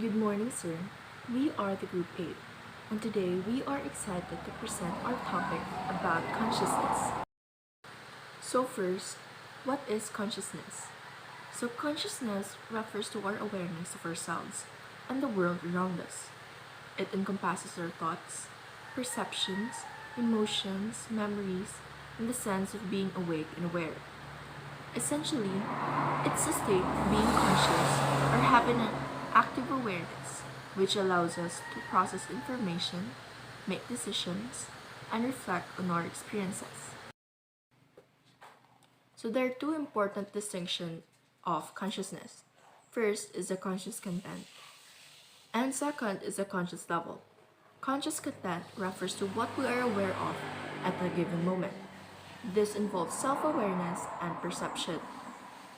Good morning, sir. We are the Group 8, and today we are excited to present our topic about consciousness. So, first, what is consciousness? So, consciousness refers to our awareness of ourselves and the world around us. It encompasses our thoughts, perceptions, emotions, memories, and the sense of being awake and aware. Essentially, it's a state of being conscious or having an active awareness, which allows us to process information, make decisions, and reflect on our experiences. So there are two important distinctions of consciousness. First is the conscious content, and second is the conscious level. Conscious content refers to what we are aware of at a given moment. This involves self-awareness and perception.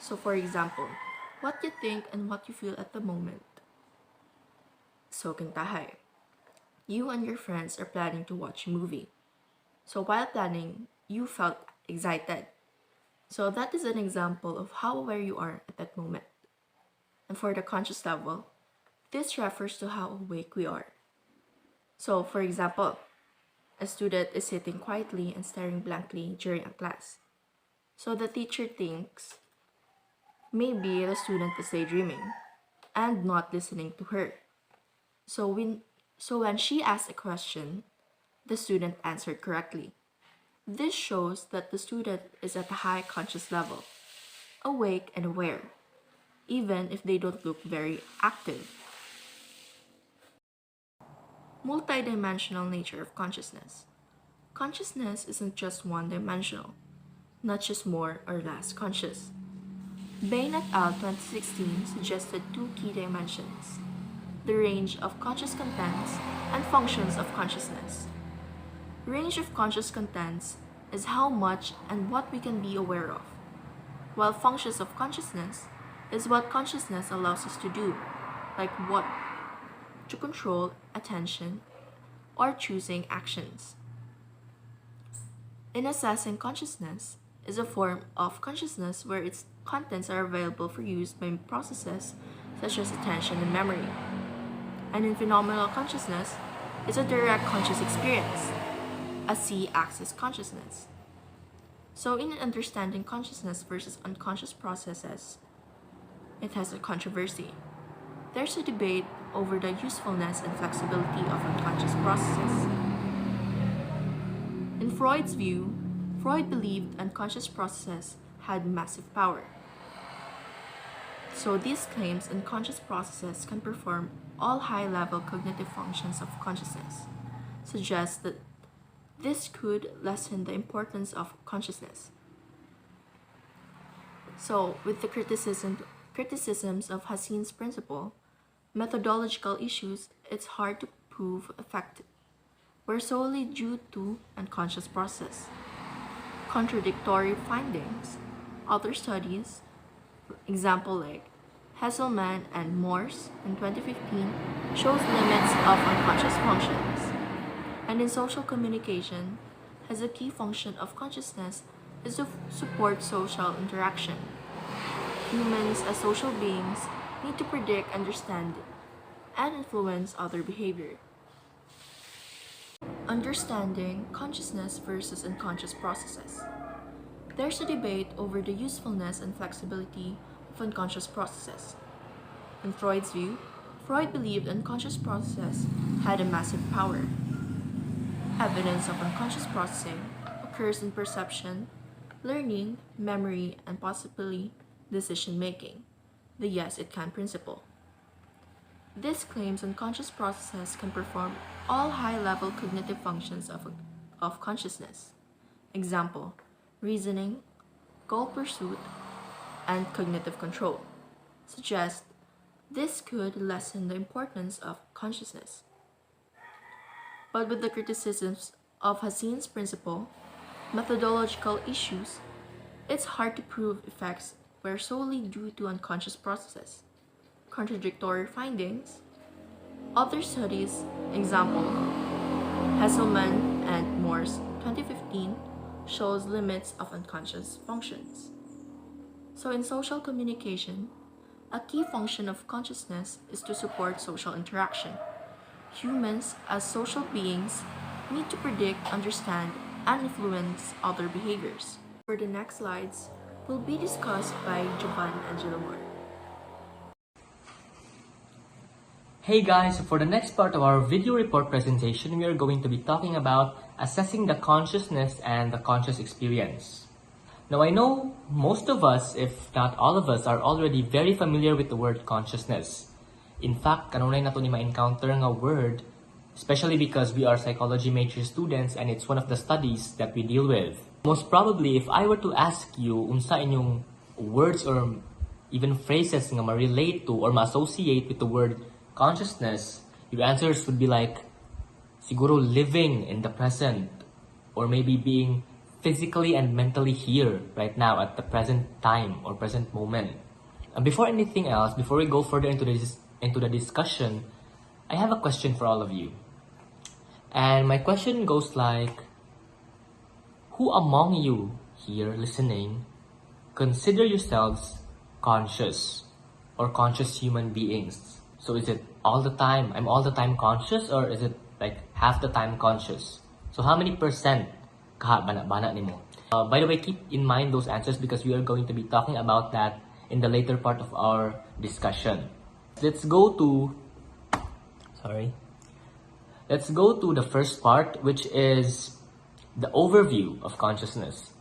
So for example, what you think and what you feel at the moment. So kintahay, you and your friends are planning to watch a movie. So while planning, you felt excited. So that is an example of how aware you are at that moment. And for the conscious level, this refers to how awake we are. So for example, a student is sitting quietly and staring blankly during a class. So the teacher thinks maybe the student is daydreaming and not listening to her. So when she asked a question, the student answered correctly. This shows that the student is at a high conscious level, awake and aware, even if they don't look very active. Multidimensional nature of consciousness. Consciousness isn't just one-dimensional, not just more or less conscious. Bain et al. 2016 suggested two key dimensions: the range of conscious contents and functions of consciousness. Range of conscious contents is how much and what we can be aware of, while functions of consciousness is what consciousness allows us to do, like what to control attention or choosing actions. In assessing consciousness is a form of consciousness where its contents are available for use by processes such as attention and memory. And in phenomenal consciousness is a direct conscious experience, a C-axis consciousness. So in understanding consciousness versus unconscious processes, it has a controversy. There's a debate over the usefulness and flexibility of unconscious processes. In Freud's view, Freud believed unconscious processes had massive power. So these claims unconscious processes can perform all high-level cognitive functions of consciousness, suggest that this could lessen the importance of consciousness. So, with the criticisms of Hassin's principle, methodological issues, it's hard to prove effective, were solely due to unconscious process. Contradictory findings. Other studies, example like Hesselman and Morse in 2015, shows limits of unconscious functions. And in social communication, as a key function of consciousness is to support social interaction. Humans as social beings need to predict, understand, and influence other behavior. Understanding consciousness versus unconscious processes. There's a debate over the usefulness and flexibility of unconscious processes. In Freud's view, Freud believed unconscious processes had a massive power. Evidence of unconscious processing occurs in perception, learning, memory, and possibly decision-making, the yes it can principle. This claims unconscious processes can perform all high-level cognitive functions of consciousness. Example, reasoning, goal pursuit, and cognitive control. Suggest this could lessen the importance of consciousness. But with the criticisms of Hassin's principle, methodological issues, it's hard to prove effects were solely due to unconscious processes. Contradictory findings. Other studies, example, Hesselman and Morse 2015, shows limits of unconscious functions. So in social communication, A key function of consciousness is to support social interaction. Humans, as social beings, need to predict, understand, and influence other behaviors. For the next slides, will be discussed by Jovan and Gilmore. Hey guys, so for the next part of our video report presentation, we are going to be talking about assessing the consciousness and the conscious experience. Now I know most of us, if not all of us, are already very familiar with the word consciousness. In fact, kanunay na to ni ma-encounter nga word, especially because we are psychology major students and it's one of the studies that we deal with. Most probably, if I were to ask you unsa inyong words or even phrases nga ma-relate to or ma-associate with the word consciousness, your answers would be like, siguro living in the present, or maybe being physically and mentally here right now at the present time or present moment. And before anything else, before we go further into the discussion, I have a question for all of you. And my question goes like, who among you here listening consider yourselves conscious or conscious human beings? So is it all the time, I'm all the time conscious, or is it like half the time conscious? So how many percent kaha bana nimo? By the way, keep in mind those answers because we are going to be talking about that in the later part of our discussion. Let's go to the first part, which is the overview of consciousness.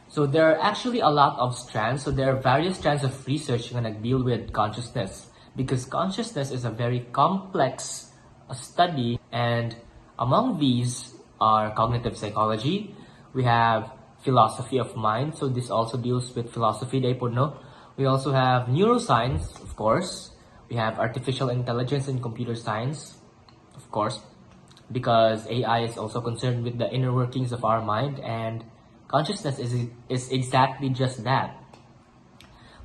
So there are actually a lot of strands. So there are various strands of research na nag-deal with consciousness because consciousness is a very complex study, and among these are cognitive psychology. We have philosophy of mind. So this also deals with philosophy. We also have neuroscience, of course. We have artificial intelligence and computer science, of course, because AI is also concerned with the inner workings of our mind, and consciousness is exactly just that.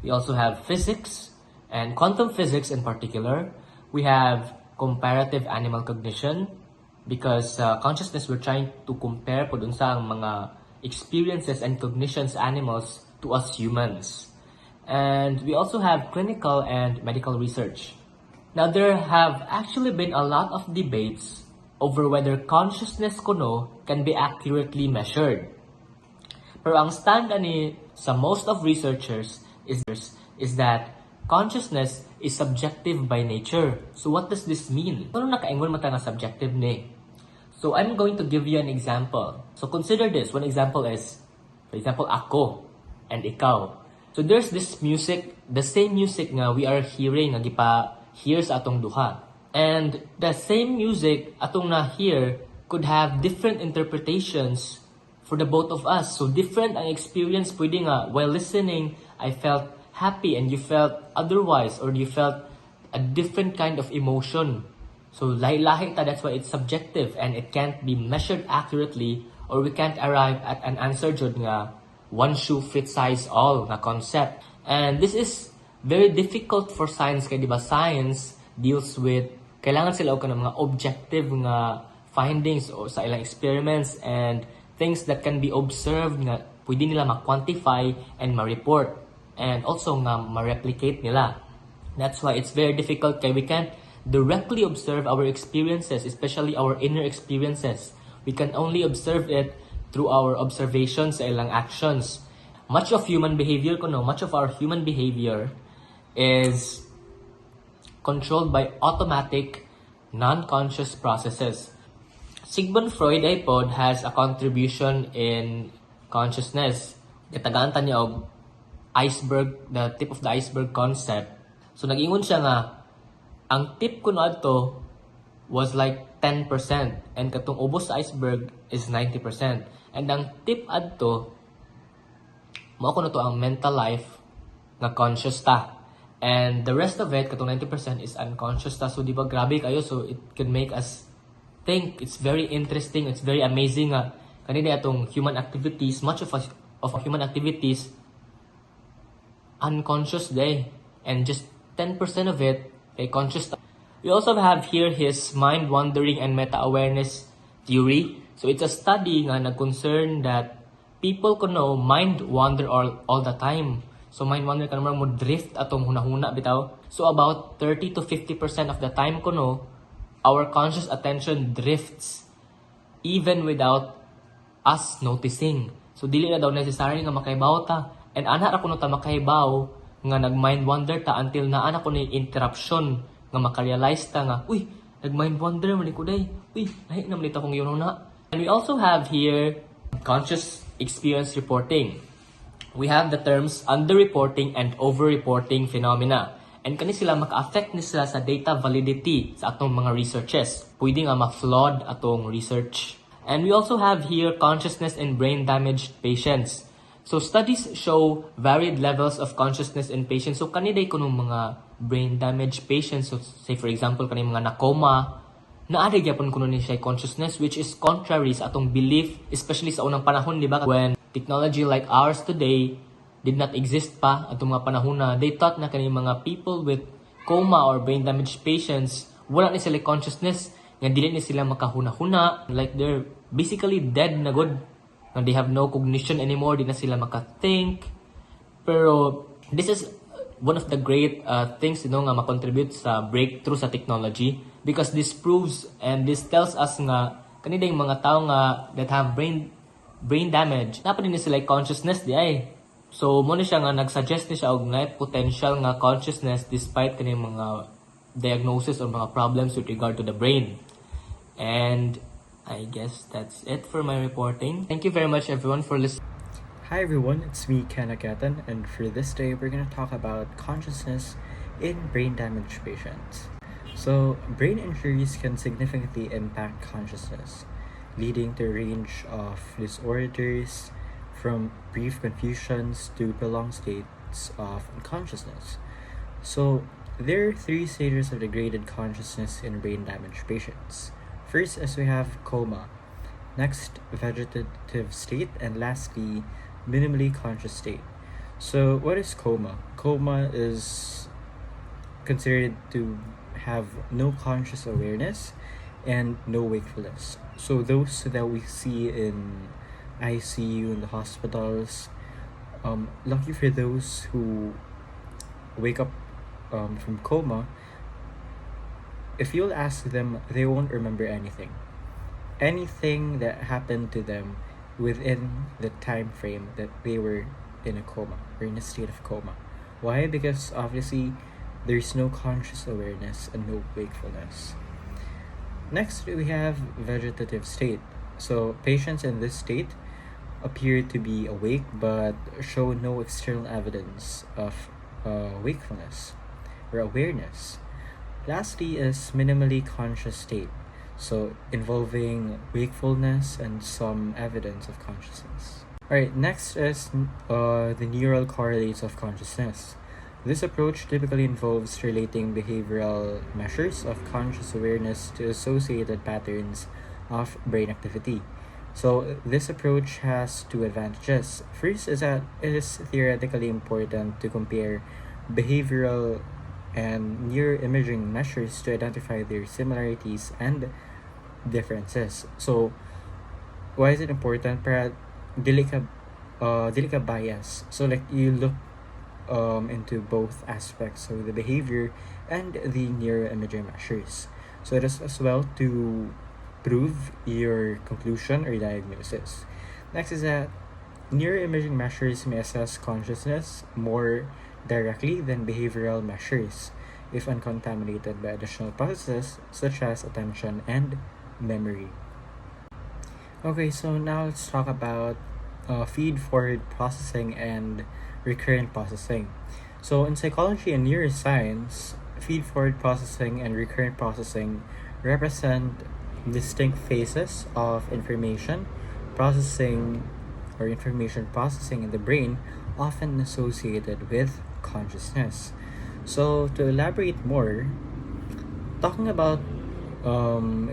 We also have physics and quantum physics in particular. We have comparative animal cognition because consciousness, we're trying to compare po dun sa mga experiences and cognitions animals to us humans. And we also have clinical and medical research. Now, there have actually been a lot of debates over whether consciousness can be accurately measured. Pero ang stand ani sa most of researchers is that consciousness is subjective by nature. So what does this mean? Ano nakaingon mata nga subjective ni? So I'm going to give you an example. So consider this. One example is, for example, ako and ikaw. So there's this music, the same music nga we are hearing nga gipa-hear sa atong duha. And the same music atong na-hear could have different interpretations for the both of us. So different ang experience. Pwede nga, while listening, I felt happy and you felt otherwise, or you felt a different kind of emotion. So lahi-lahi ta, that's why it's subjective and it can't be measured accurately, or we can't arrive at an answer jud nga one shoe fits size all na concept. And this is very difficult for science kay diba science deals with kailangan sila og kanang mga objective nga findings o sa ilang experiments and things that can be observed nga pwede nila ma-quantify and ma-report and also nga ma-replicate nila. That's why it's very difficult kay we can't directly observe our experiences, especially our inner experiences. We can only observe it through our observations sa ilang actions. Much of human behavior much of our human behavior is controlled by automatic, non-conscious processes. Sigmund Freud has a contribution in consciousness. Katagaan niya og iceberg, the tip of the iceberg concept. So nag-ingon siya nga, ang tip kuno adto was like 10% and katong ubos sa iceberg is 90%. And ang tip adto, mao kuno to ang mental life nga conscious ta. And the rest of it, katong 90% is unconscious ta. So di ba grabe kayo? So it can make us think. It's very interesting, it's very amazing nga kanina atong human activities, much of human activities unconscious day, and just 10% of it ay conscious. We also have here his mind wandering and meta-awareness theory. So it's a study nga nag-concern that people mind wander all the time. So mind wonder ka naman mo drift atong hunahuna bitaw. So about 30 to 50% of the time kuno, our conscious attention drifts even without us noticing. So dili na daw necessary nga makaibaw ta. And ana ra kuno ta makaibaw nga nag-mind wonder ta until naa na kuno interruption nga makarealize ta nga, uy, nag-mind wonder man ko day. Uy, lahi na man ito kung yun na. And we also have here conscious experience reporting. We have the terms underreporting and overreporting phenomena. And kani sila maka-affect ni sila sa data validity sa atong mga researches. Pwede nga ma-flawed atong research. And we also have here consciousness in brain damaged patients. So studies show varied levels of consciousness in patients. So kaniday kuno mga brain damaged patients, so say for example kani mga nakoma, naada gyapon kuno ni siya consciousness, which is contrary sa atong belief, especially sa unang panahon, di ba? When technology like ours today did not exist pa atong mga panahon na, they thought na kani mga people with coma or brain damaged patients wala ni sila consciousness, nga dili ni sila makahuna-huna, like they're basically dead na good, nga they have no cognition anymore, di na sila makathink. Pero this is one of the great things, you know, nga makontribute sa breakthrough sa technology, because this proves and this tells us nga kanina yung mga tao nga that have brain damage, dapat din sila consciousness di ay. So mo ni siya nga nagsuggest ni siya og na potential nga consciousness despite kani mga diagnosis or mga problems with regard to the brain. And I guess that's it for my reporting. Thank you very much everyone for listening. Hi everyone, it's me Ken Agatan, and for this day we're going to talk about consciousness in brain damage patients. So, brain injuries can significantly impact consciousness, leading to a range of disorders from brief confusions to prolonged states of unconsciousness. So, there are 3 stages of degraded consciousness in brain damage patients. First, as we have coma, next, vegetative state, and lastly, minimally conscious state. So, what is coma? Coma is considered to have no conscious awareness and no wakefulness. So, those that we see in ICU in the hospitals, lucky for those who wake up from coma, if you'll ask them, they won't remember anything. Anything that happened to them within the time frame that they were in a coma or in a state of coma. Why? Because obviously there's no conscious awareness and no wakefulness. Next, we have vegetative state. So patients in this state appear to be awake but show no external evidence of wakefulness or awareness. Lastly is minimally conscious state, so involving wakefulness and some evidence of consciousness. Alright, next is the neural correlates of consciousness. This approach typically involves relating behavioral measures of conscious awareness to associated patterns of brain activity. So this approach has 2 advantages. First is that it is theoretically important to compare behavioral and neuroimaging measures to identify their similarities and differences. So why is it important? Para dili ka bias. So like you look into both aspects, so the behavior and the neuroimaging measures. So it is as well to prove your conclusion or diagnosis. Next is that neuroimaging measures may assess consciousness more directly than behavioral measures if uncontaminated by additional processes such as attention and memory. Okay, so now let's talk about feed-forward processing and recurrent processing. So in psychology and neuroscience, feed-forward processing and recurrent processing represent distinct phases of information processing in the brain, often associated with consciousness. So to elaborate more, talking about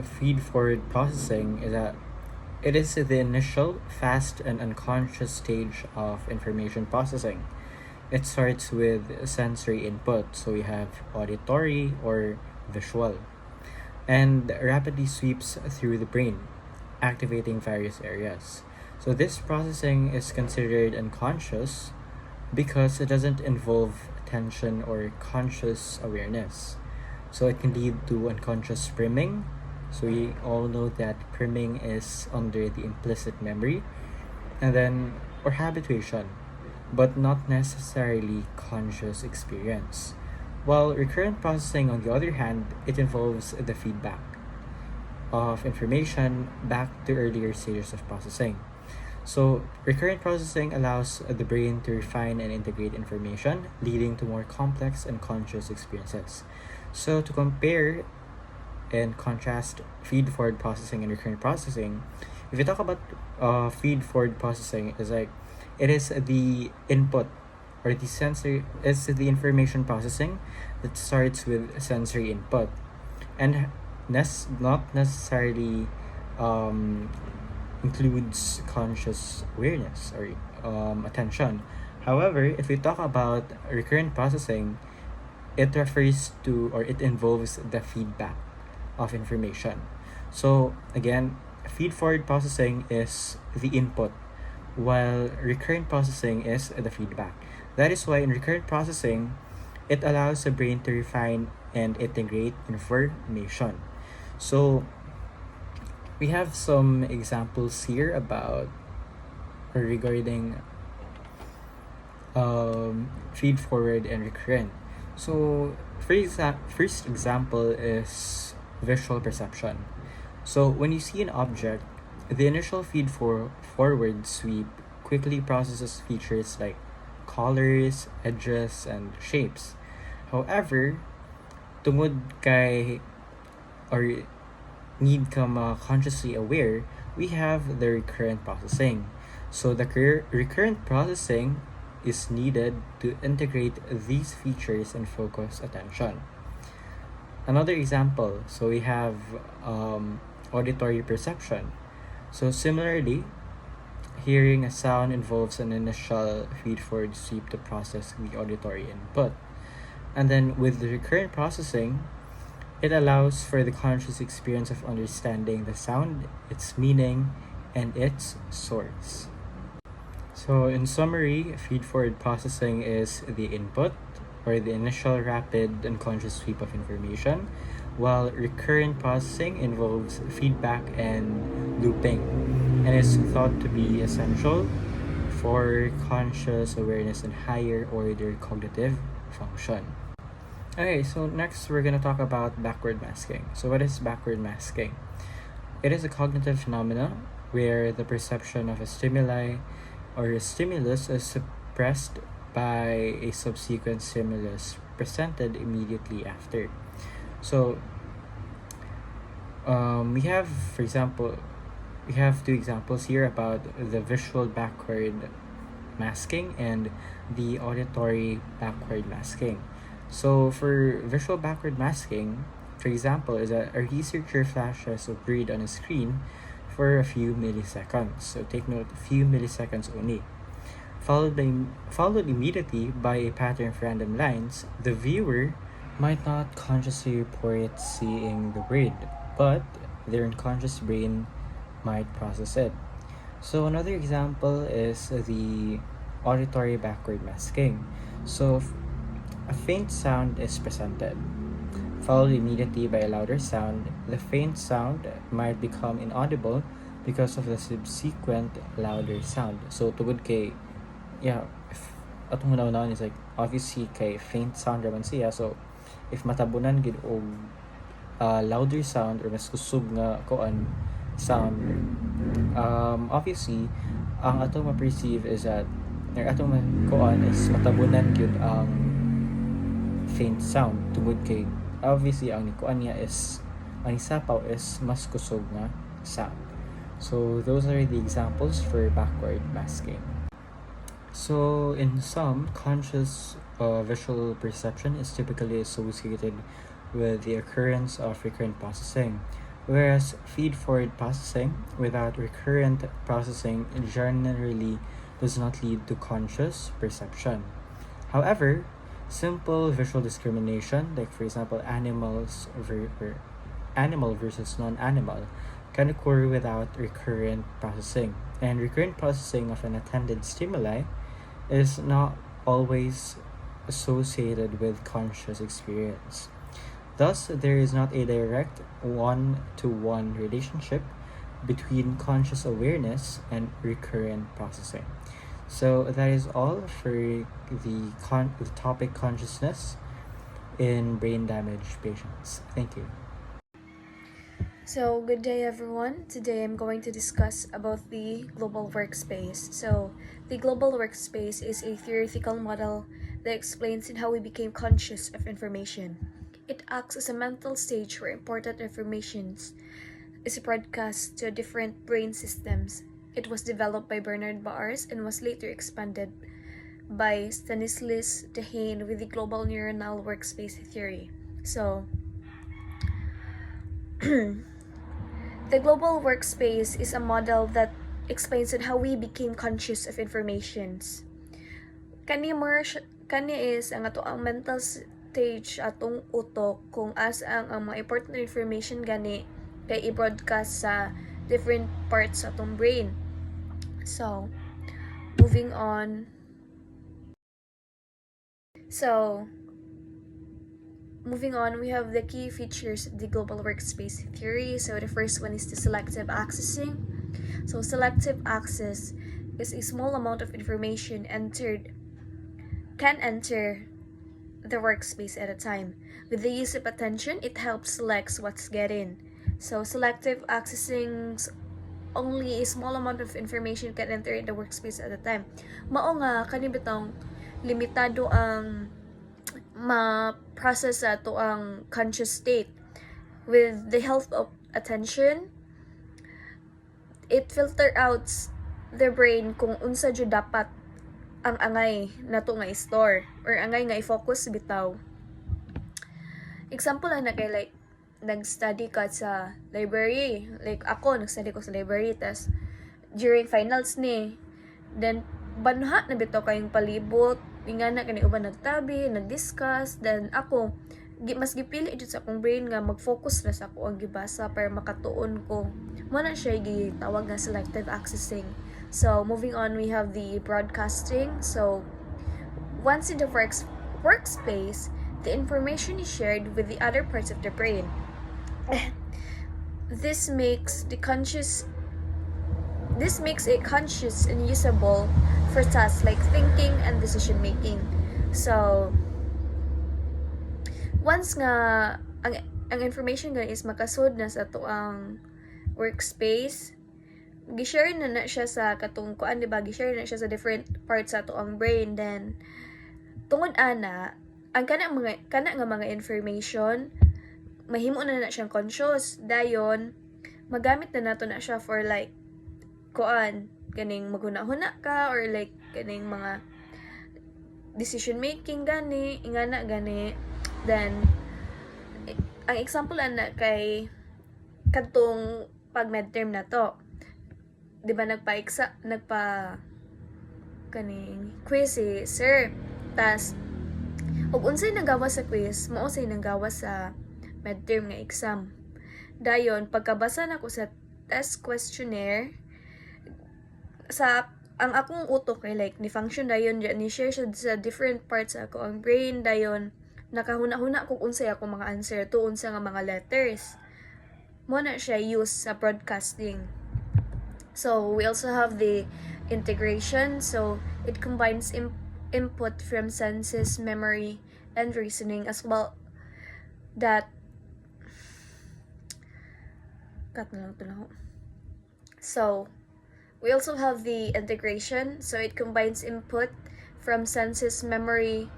feed-forward processing is that it is the initial, fast, and unconscious stage of information processing. It starts with sensory input, so we have auditory or visual, and rapidly sweeps through the brain, activating various areas. So this processing is considered unconscious because it doesn't involve attention or conscious awareness. So it can lead to unconscious priming. So we all know that priming is under the implicit memory, and then or habituation, but not necessarily conscious experience. While recurrent processing, on the other hand, it involves the feedback of information back to earlier stages of processing. So, recurrent processing allows the brain to refine and integrate information, leading to more complex and conscious experiences. So, to compare and contrast feed-forward processing and recurrent processing, if you talk about feed-forward processing, is like it is the input or the sensory, it's the information processing that starts with sensory input and not necessarily um, includes conscious awareness or attention. However, if we talk about recurrent processing, it refers to or it involves the feedback of information. So again, feed forward processing is the input, while recurrent processing is the feedback. That is why in recurrent processing, it allows the brain to refine and integrate information. So we have some examples here about or regarding feed forward and recurrent. So first example is visual perception. So when you see an object, the initial feed forward sweep quickly processes features like colors, edges, and shapes. However, tungod kay or need ka consciously aware, we have the recurrent processing. So the recurrent processing is needed to integrate these features and focus attention. Another example, so we have auditory perception. So similarly, hearing a sound involves an initial feed-forward sweep to process the auditory input. And then with the recurrent processing, it allows for the conscious experience of understanding the sound, its meaning, and its source. So in summary, feed-forward processing is the input or the initial rapid unconscious sweep of information, while recurrent processing involves feedback and looping and is thought to be essential for conscious awareness and higher order cognitive function. Okay, so next we're gonna talk about backward masking. So what is backward masking? It is a cognitive phenomenon where the perception of a stimuli or a stimulus is suppressed by a subsequent stimulus presented immediately after. So we have, for example, we have two examples here about the visual backward masking and the auditory backward masking. So for visual backward masking, for example, is that a researcher flashes a grid on a screen for a few milliseconds. So take note, a few milliseconds only. Followed immediately by a pattern of random lines, the viewer might not consciously report seeing the grid, but their unconscious brain might process it. So another example is the auditory backward masking. So a faint sound is presented, followed immediately by a louder sound. The faint sound might become inaudible because of the subsequent louder sound. So tugod kay, if atong una is like obviously kay faint sound raman siya. So if matabunan gid og louder sound or mas kusog nga kuan sound, obviously ang atong ma-perceive is that or atong kuan is matabunan gyud ang faint sound tungod kay obviously ang nikuan niya is ang isapaw is mas kusog nga sound. So those are the examples for backward masking. So in sum, conscious visual perception is typically associated with the occurrence of recurrent processing, whereas feed-forward processing without recurrent processing generally does not lead to conscious perception. However, simple visual discrimination, like for example animal versus non-animal, can occur without recurrent processing. And recurrent processing of an attended stimuli is not always associated with conscious experience. Thus, there is not a direct one-to-one relationship between conscious awareness and recurrent processing. So that is all for the topic consciousness in brain damage patients. Thank you. So, good day everyone. Today I'm going to discuss about the global workspace. So, the global workspace is a theoretical model that explains in how we became conscious of information. It acts as a mental stage where important information is broadcast to different brain systems. It was developed by Bernard Baars and was later expanded by Stanislas Dehaene with the global neuronal workspace theory. So, the global workspace is a model that explains on how we became conscious of informations. Kani is ang ato ang mental stage atong utok kung asa ang mga important information gani kay i-broadcast sa different parts sa atong brain. So, moving on. We have the key features of the global workspace theory. So the first one is the selective accessing. So selective access is a small amount of information can enter the workspace at a time. With the use of attention, it helps select what's get in. So selective accessing only a small amount of information can enter the workspace at a time. Mao nga kanibitong limitado ang ma-process ato ang conscious state. With the help of attention, it filter out the brain kung unsa jud dapat ang angay nato nga i-store or angay nga i-focus bitaw. Example na kay like nag-study ka sa library. Like ako, nag-study ko sa library tas during finals ni then banha na bitaw kayong palibot nga na kani uban nagtabi, nag-discuss, then ako mas gipili jud sa akong brain nga mag-focus na sa ako ang gibasa para makatuon ko. Mo na siya gitawag nga selective accessing. So moving on, we have the broadcasting. So once in the workspace, the information is shared with the other parts of the brain. This makes it conscious and usable for tasks like thinking and decision making. So once nga ang information nga is makasud na sa to ang workspace, gi-share na siya sa katong kuan, diba? Gi-share na siya sa different parts sa to ang brain. Then tungod ana ang kana nga mga information mahimo na siyang conscious, dayon magamit na nato na siya for like kuan kaning maghuna-huna ka or like kaning mga decision making gani ingana gani. Then ang example ana kay kadtong pag midterm na to, di ba nagpa kaning quiz si sir, tas ug unsay nagawa sa quiz mao say nagawa sa midterm nga exam. Dayon pagkabasa nako sa test questionnaire sa ang akong utok kay like ni function dayon ni share siya sa different parts sa ako ang brain. Dayon nakahuna-huna kung unsay ako mga answer to unsa nga mga letters mo na siya use sa broadcasting. So we also have the integration. So it combines input from senses, memory, and reasoning as well. So we also have the integration. So it combines input from senses, memory,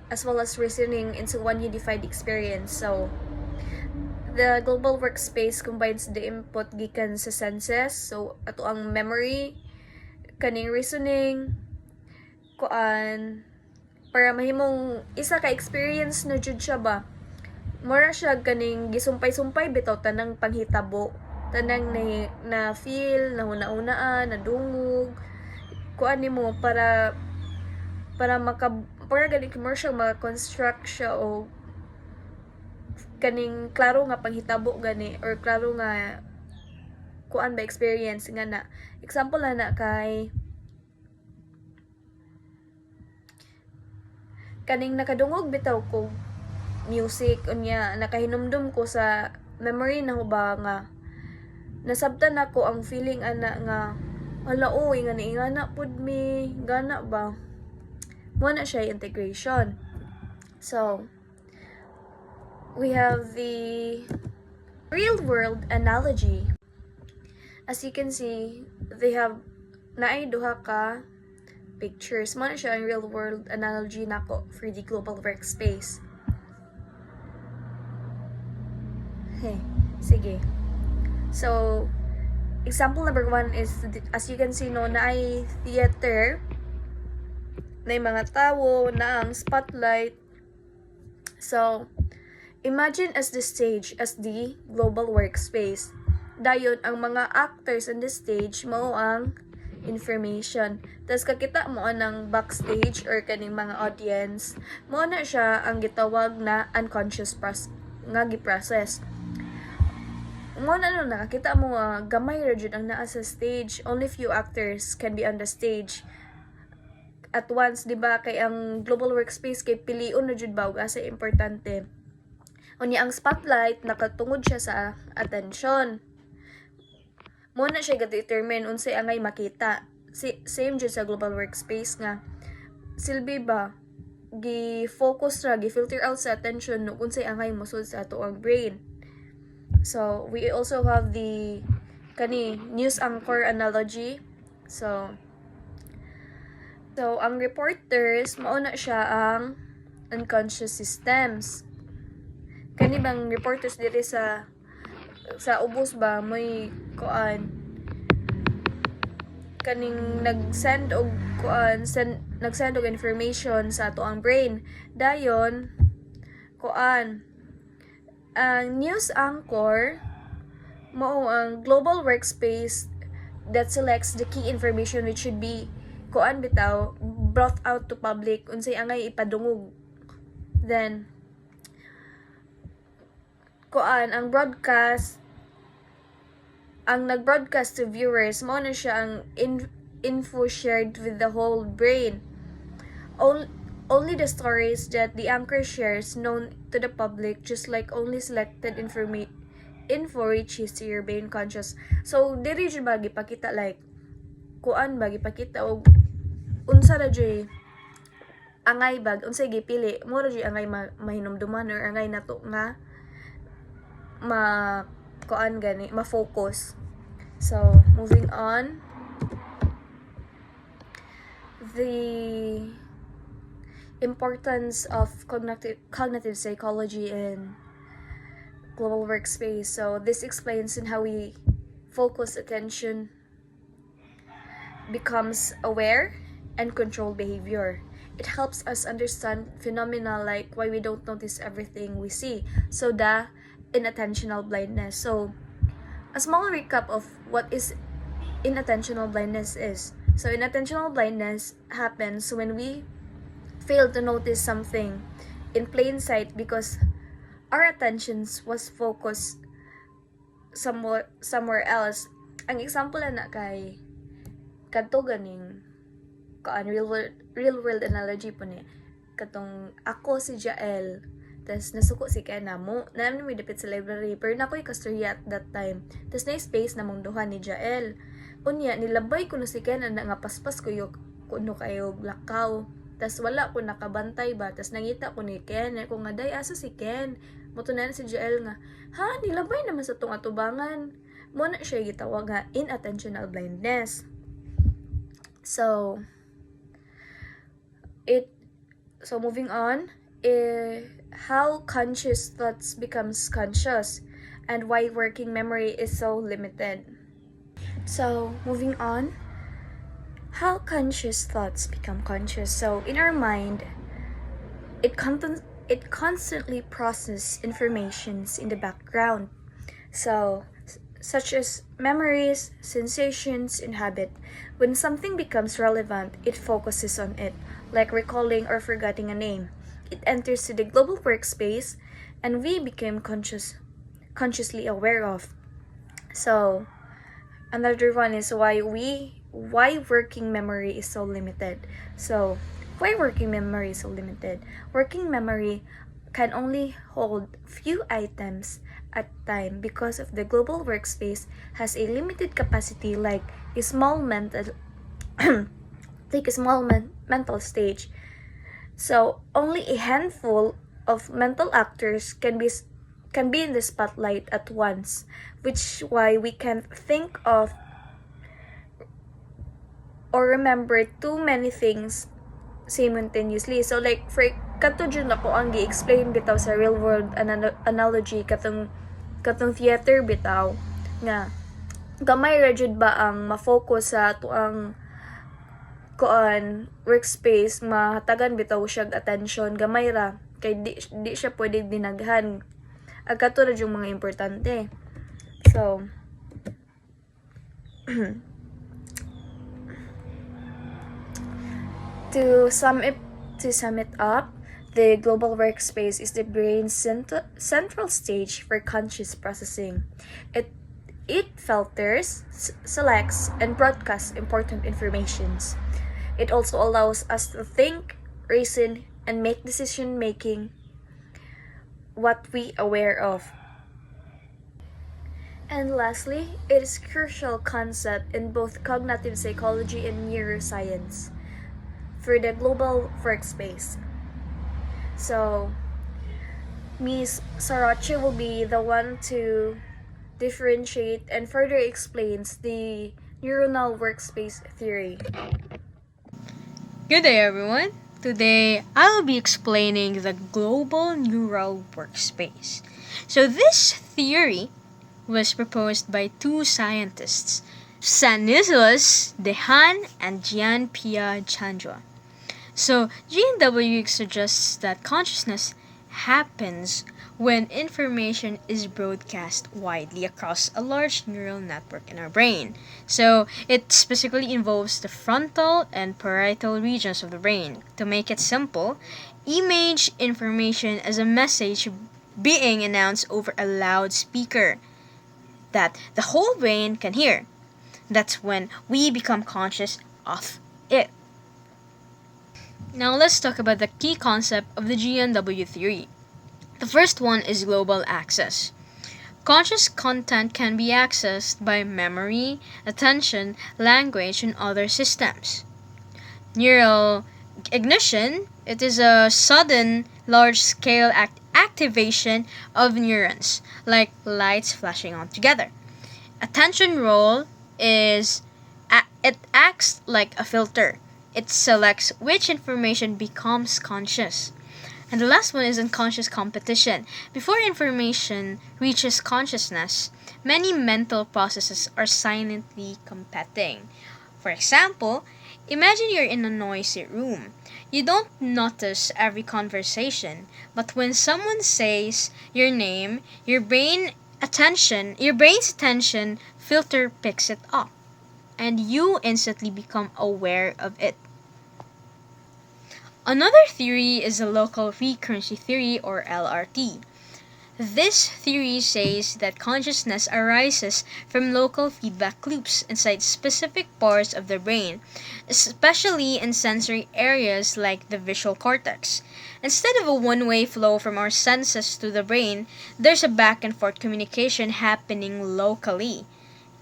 as well as reasoning into one unified experience. So the global workspace combines the input gikan sa senses. So ato ang memory, kaning reasoning, kuan, para mahimong isa ka experience na jud siya ba. Mura siya kaning gisumpay-sumpay bitaw tanang panghitabo, tanang na feel, na huna-hunaan, na dungog, kuan nimo para gani commercial maka-construct siya o kaning klaro nga panghitabo gani or klaro nga kuan ba experience nga na. Example na kay kaning nakadungog bitaw ko music unya nakahinumdum ko sa memory na ba nga nasabtan ako ang feeling ana nga wala oy nga niingana pud mi gana ba mo na siya integration. So we have the real world analogy. As you can see, they have naay duha ka pictures. Mo na siya ang real world analogy nako for the global workspace. Hey, sige. So, example number 1 is, as you can see, no, na ay theater, na mga tao, na ang spotlight. So, imagine as the stage as the global workspace. Dayon, ang mga actors on the stage, mao ang information. Tapos kakita mo ng backstage or kaning mga audience, mo na siya ang gitawag na unconscious nga giprocess. Mo na nakakita mo gamay ra jud ang naa sa stage. Only few actors can be on the stage at once, di ba? Kay ang global workspace kay pilion na jud ba ug asa importante. Unya ang spotlight nakatungod siya sa attention. Mo na siya ga-determine unsay angay makita. Same jud sa global workspace nga silbi ba gi-focus ra, gi-filter out sa attention no unsay angay mosud sa ato ang brain. So, we also have the news anchor analogy. So ang reporters, mauna siya ang unconscious systems. Kani bang reporters diri sa ubos ba, may kaning nagsend og nagsend og information sa ato ang brain. Dayon, ang news anchor mao ang global workspace that selects the key information which should be brought out to public unsay angay ipadungog. Then ang broadcast, ang nag-broadcast to viewers, mao na siya ang info shared with the whole brain. Only the stories that the anchor shares known to the public, just like only selected info reaches to your brain conscious. So, diri jud ba gipakita like gipakita og unsa ra jud angay bag unsay gipili mo ra jud angay mahinumduman or angay nato nga ma-focus. So, moving on, the importance of cognitive psychology in global workspace. So this explains in how we focus attention becomes aware and control behavior. It helps us understand phenomena like why we don't notice everything we see. So the inattentional blindness. So a small recap of what is inattentional blindness is. So inattentional blindness happens when we fail to notice something in plain sight because our attentions was focused somewhere else. Ang example na kay kadto ganing real world analogy po ni katong ako si Jael tas nasuko si Ken mo namin may dapit sa library pero nakoy kasturya at that time tas na space namong duha ni Jael unya nilabay ko na si Ken na nga paspas ko yung kuno kayo lakaw. Tas wala ko nakabantay ba. Tas nangita ko ni Ken. Kung nga day, asa si Ken? Mutunan si Joel nga, ha, nilabay naman sa tong atubangan. Muna siya gitawag nga inattentional blindness. So moving on, how conscious thoughts becomes conscious and why working memory is so limited. So moving on, how conscious thoughts become conscious. So in our mind, it constantly processes informations in the background. So such as memories, sensations, and habit. When something becomes relevant, it focuses on it, like recalling or forgetting a name. It enters to the global workspace and we become consciously aware of. So another one is why working memory is so limited. So Why working memory is so limited? Working memory can only hold few items at a time because of the global workspace has a limited capacity like a small mental mental stage. So only a handful of mental actors can be in the spotlight at once, which why we can't think of or remember too many things simultaneously. So like for kato jud ako ang gi-explain bitaw sa real world analogy katong theater bitaw nga gamay ra jud ba ang ma-focus sa tuang workspace, mahatagan bitaw siya attention, gamay ra kay di siya pwede dinaghan agkato ra yung mga importante. So to sum it up, the global workspace is the brain's central stage for conscious processing. It filters, selects, and broadcasts important informations. It also allows us to think, reason, and make decision making what we aware of. And lastly, it is a crucial concept in both cognitive psychology and neuroscience for the global workspace. So, Ms. Sarachi will be the one to differentiate and further explains the neuronal workspace theory. Good day, everyone. Today, I'll be explaining the global neural workspace. So, this theory was proposed by two scientists, Stanislas Dehaene and Gian-Pierre Chandra. So, GNW suggests that consciousness happens when information is broadcast widely across a large neural network in our brain. So, it specifically involves the frontal and parietal regions of the brain. To make it simple, image information as a message being announced over a loudspeaker that the whole brain can hear. That's when we become conscious of it. Now let's talk about the key concept of the GNW theory. The first one is global access. Conscious content can be accessed by memory, attention, language, and other systems. Neural ignition, it is a sudden, large-scale activation of neurons, like lights flashing on together. Attention role is, it acts like a filter. It selects which information becomes conscious. And the last one is unconscious competition. Before information reaches consciousness, many mental processes are silently competing. For example, imagine you're in a noisy room. You don't notice every conversation, but when someone says your name, your brain's attention filter picks it up, and you instantly become aware of it. Another theory is the local recurrency theory, or LRT. This theory says that consciousness arises from local feedback loops inside specific parts of the brain, especially in sensory areas like the visual cortex. Instead of a one-way flow from our senses to the brain, there's a back-and-forth communication happening locally.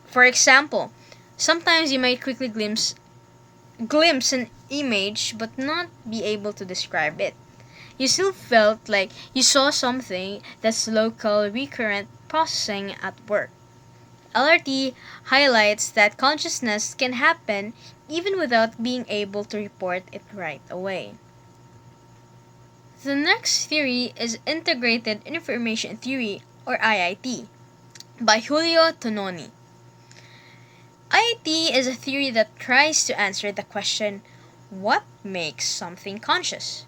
For example, sometimes you might quickly glimpse an image but not be able to describe it. You still felt like you saw something. That's local recurrent processing at work. LRT highlights that consciousness can happen even without being able to report it right away. The next theory is Integrated Information Theory, or IIT, by Julio Tononi. IIT is a theory that tries to answer the question, what makes something conscious?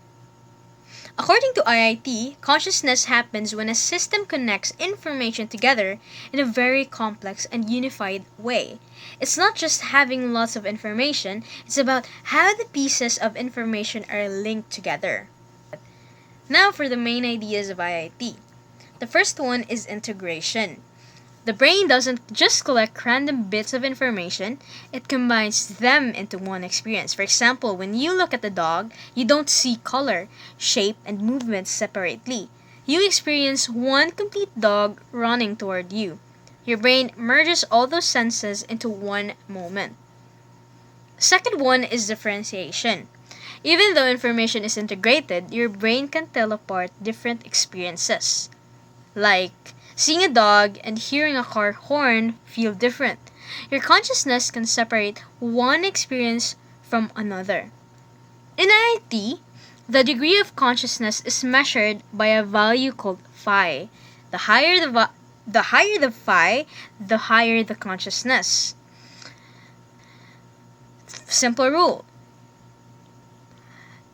According to IIT, consciousness happens when a system connects information together in a very complex and unified way. It's not just having lots of information, it's about how the pieces of information are linked together. Now for the main ideas of IIT. The first one is integration. The brain doesn't just collect random bits of information, it combines them into one experience. For example, when you look at a dog, you don't see color, shape, and movements separately. You experience one complete dog running toward you. Your brain merges all those senses into one moment. Second one is differentiation. Even though information is integrated, your brain can tell apart different experiences. Like, seeing a dog and hearing a car horn feel different. Your consciousness can separate one experience from another. In IIT, the degree of consciousness is measured by a value called phi. The higher the phi, the higher the consciousness. Simple rule.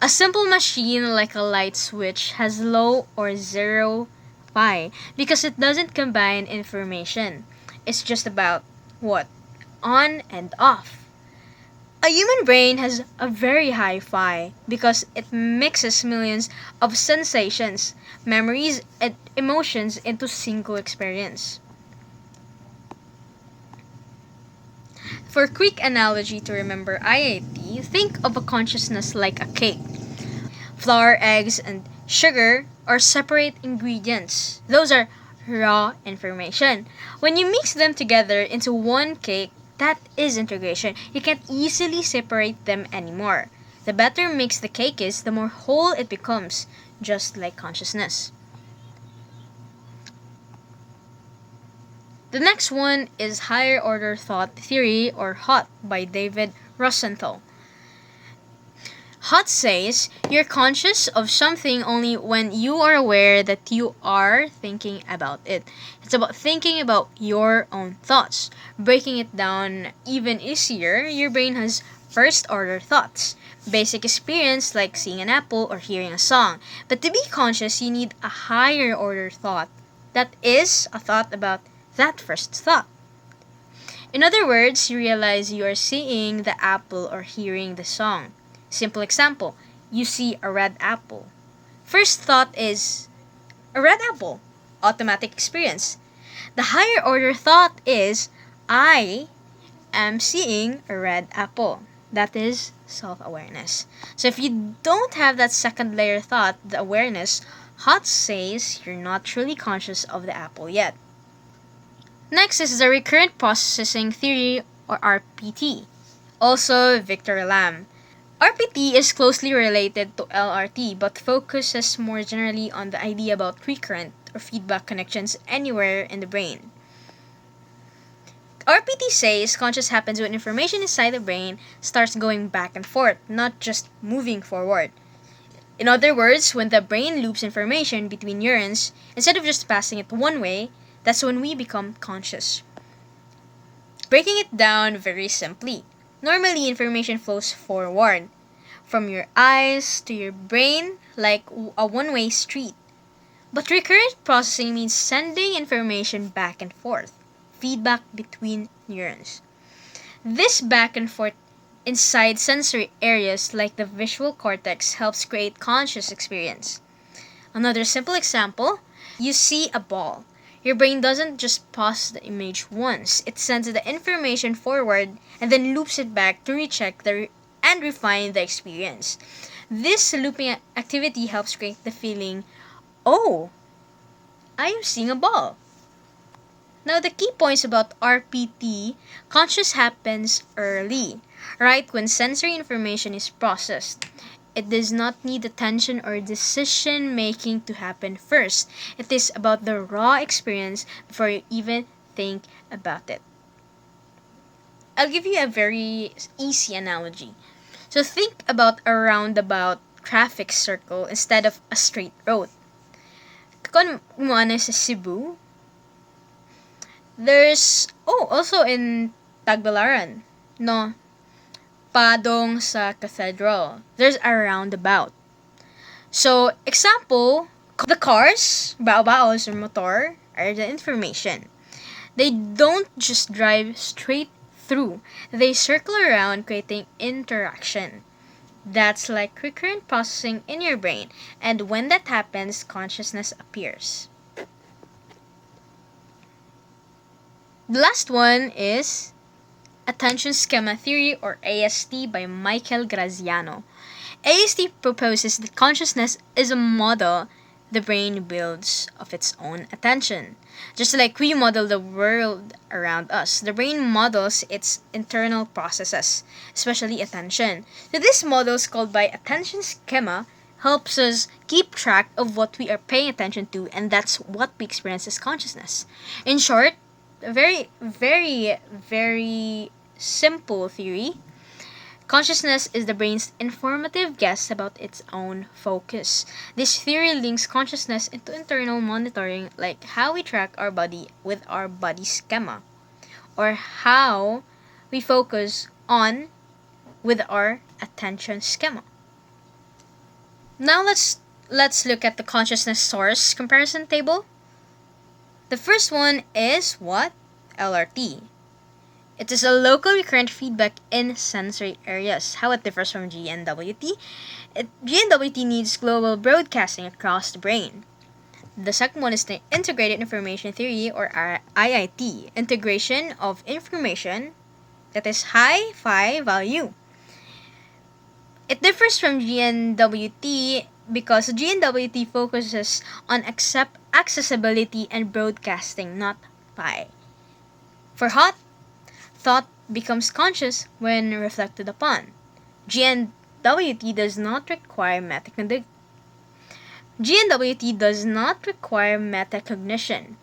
A simple machine like a light switch has low or zero phi because it doesn't combine information. It's just about what? On and off. A human brain has a very high phi because it mixes millions of sensations, memories, and emotions into single experience. For quick analogy to remember IIT, think of a consciousness like a cake. Flour, eggs, and sugar are separate ingredients. Those are raw information. When you mix them together into one cake, that is integration. You can't easily separate them anymore. The better mixed the cake is, the more whole it becomes, just like consciousness. The next one is Higher Order Thought Theory, or HOT, by David Rosenthal. HOT says you're conscious of something only when you are aware that you are thinking about it. It's about thinking about your own thoughts. Breaking it down even easier, your brain has first order thoughts. Basic experience like seeing an apple or hearing a song. But to be conscious, you need a higher order thought. That is a thought about that first thought. In other words, you realize you are seeing the apple or hearing the song. Simple example, you see a red apple. First thought is, a red apple. Automatic experience. The higher order thought is, I am seeing a red apple. That is self-awareness. So if you don't have that second layer thought, the awareness, HOT says you're not truly conscious of the apple yet. Next is the recurrent processing theory, or RPT. Also Victor Lam. RPT is closely related to LRT but focuses more generally on the idea about recurrent or feedback connections anywhere in the brain. RPT says conscious happens when information inside the brain starts going back and forth, not just moving forward. In other words, when the brain loops information between neurons, instead of just passing it one way, that's when we become conscious. Breaking it down very simply. Normally, information flows forward, from your eyes to your brain, like a one-way street. But recurrent processing means sending information back and forth, feedback between neurons. This back and forth inside sensory areas like the visual cortex helps create conscious experience. Another simple example, you see a ball. Your brain doesn't just process the image once. It sends the information forward and then loops it back to recheck and refine the experience. This looping activity helps create the feeling, oh, I am seeing a ball. Now the key points about RPT, conscious happens early, right when sensory information is processed. It does not need attention or decision making to happen first. It is about the raw experience before you even think about it. I'll give you a very easy analogy. So think about a roundabout traffic circle instead of a straight road. Kung mo sa Cebu, there's, also in Tagbilaran, no? Padong sa cathedral, there's a roundabout. So, example, the cars, bao-baos or motor, are the information. They don't just drive straight through. They circle around, creating interaction. That's like recurrent processing in your brain, and when that happens, consciousness appears. The last one is Attention Schema Theory, or AST, by Michael Graziano. AST proposes that consciousness is a model the brain builds of its own attention. Just like we model the world around us, the brain models its internal processes, especially attention. So this models, called by attention schema, helps us keep track of what we are paying attention to, and that's what we experience as consciousness. In short, a very, very, very simple theory. Consciousness is the brain's informative guess about its own focus. This theory links consciousness into internal monitoring, like how we track our body with our body schema, or how we focus on with our attention schema. Now let's look at the consciousness source comparison table. The first one is what? LRT. It is a local recurrent feedback in sensory areas. How it differs from GNWT? GNWT needs global broadcasting across the brain. The second one is the Integrated Information Theory, or IIT. Integration of information that is high phi value. It differs from GNWT because GNWT focuses on accessibility and broadcasting, not phi. For hot, thought becomes conscious when reflected upon. GNWT does not require metacognition.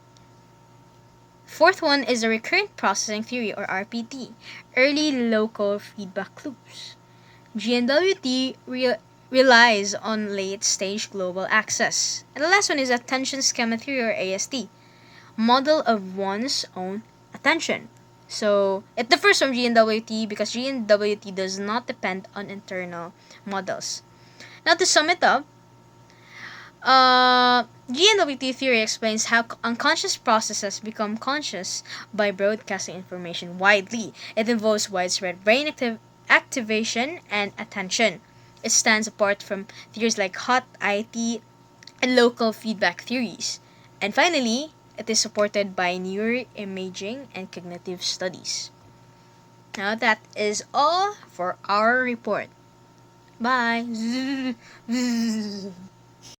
Fourth one is the recurrent processing theory, or RPT, early local feedback loops. GNWT relies on late stage global access. And the last one is attention schema theory, or AST, model of one's own attention. So it differs from GNWT because GNWT does not depend on internal models. Now to sum it up, GNWT theory explains how unconscious processes become conscious by broadcasting information widely. It involves widespread brain activation and attention. It stands apart from theories like hot, IT, and local feedback theories. And finally, it is supported by neuroimaging and cognitive studies. Now that is all for our report. Bye.